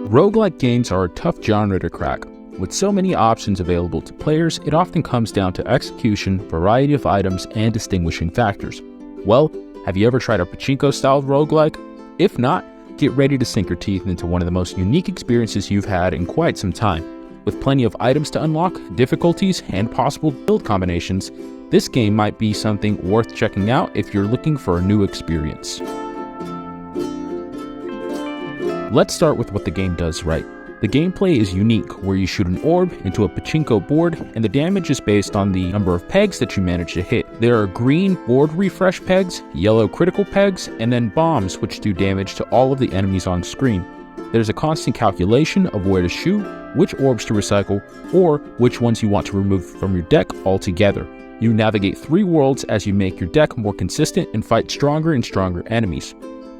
Roguelike games are a tough genre to crack. With so many options available to players, it often comes down to execution, variety of items, and distinguishing factors. Well, have you ever tried a pachinko-style roguelike? If not, get ready to sink your teeth into one of the most unique experiences you've had in quite some time. With plenty of items to unlock, difficulties, and possible build combinations, this game might be something worth checking out if you're looking for a new experience. Let's start with what the game does right. The gameplay is unique, where you shoot an orb into a pachinko board, and the damage is based on the number of pegs that you manage to hit. There are green board refresh pegs, yellow critical pegs, and then bombs, which do damage to all of the enemies on screen. There's a constant calculation of where to shoot, which orbs to recycle, or which ones you want to remove from your deck altogether. You navigate 3 worlds as you make your deck more consistent and fight stronger and stronger enemies.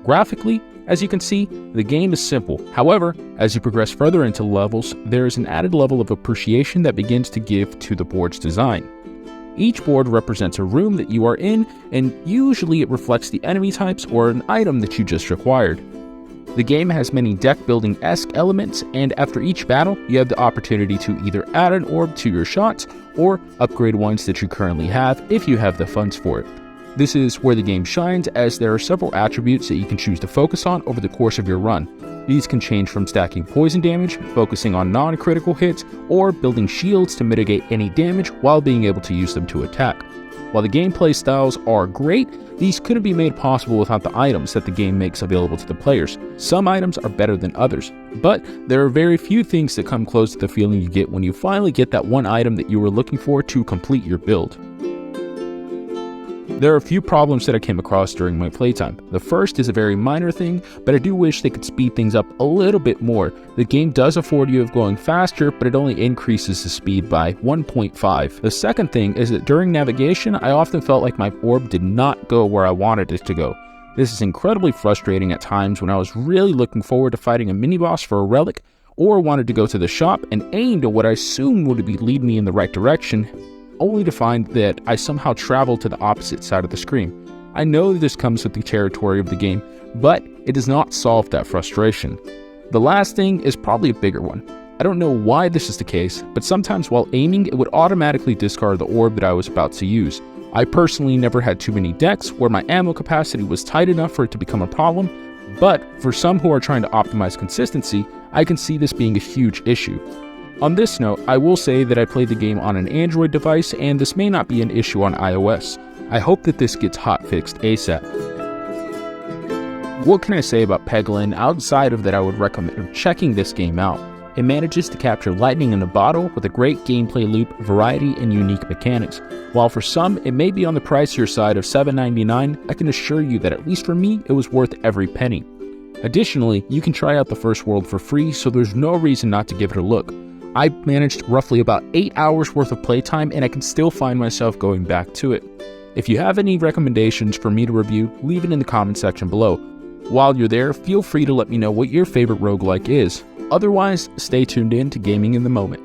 Graphically, as you can see, the game is simple. However, as you progress further into levels, there is an added level of appreciation that begins to give to the board's design. Each board represents a room that you are in, and usually it reflects the enemy types or an item that you just acquired. The game has many deck-building-esque elements, and after each battle, you have the opportunity to either add an orb to your shots or upgrade ones that you currently have if you have the funds for it. This is where the game shines, as there are several attributes that you can choose to focus on over the course of your run. These can change from stacking poison damage, focusing on non-critical hits, or building shields to mitigate any damage while being able to use them to attack. While the gameplay styles are great, these couldn't be made possible without the items that the game makes available to the players. Some items are better than others, but there are very few things that come close to the feeling you get when you finally get that one item that you were looking for to complete your build. There are a few problems that I came across during my playtime. The first is a very minor thing, but I do wish they could speed things up a little bit more. The game does afford you of going faster, but it only increases the speed by 1.5. The second thing is that during navigation, I often felt like my orb did not go where I wanted it to go. This is incredibly frustrating at times when I was really looking forward to fighting a mini-boss for a relic, or wanted to go to the shop and aim to what I assumed would lead me in the right direction, only to find that I somehow traveled to the opposite side of the screen. I know that this comes with the territory of the game, but it does not solve that frustration. The last thing is probably a bigger one. I don't know why this is the case, but sometimes while aiming, it would automatically discard the orb that I was about to use. I personally never had too many decks where my ammo capacity was tight enough for it to become a problem, but for some who are trying to optimize consistency, I can see this being a huge issue. On this note, I will say that I played the game on an Android device, and this may not be an issue on iOS. I hope that this gets hotfixed ASAP. What can I say about Peglin outside of that I would recommend checking this game out? It manages to capture lightning in a bottle with a great gameplay loop, variety, and unique mechanics. While for some, it may be on the pricier side of $7.99, I can assure you that at least for me, it was worth every penny. Additionally, you can try out the first world for free, so there's no reason not to give it a look. I managed roughly about 8 hours worth of playtime, and I can still find myself going back to it. If you have any recommendations for me to review, leave it in the comment section below. While you're there, feel free to let me know what your favorite roguelike is. Otherwise, stay tuned in to Gaming in the Moment.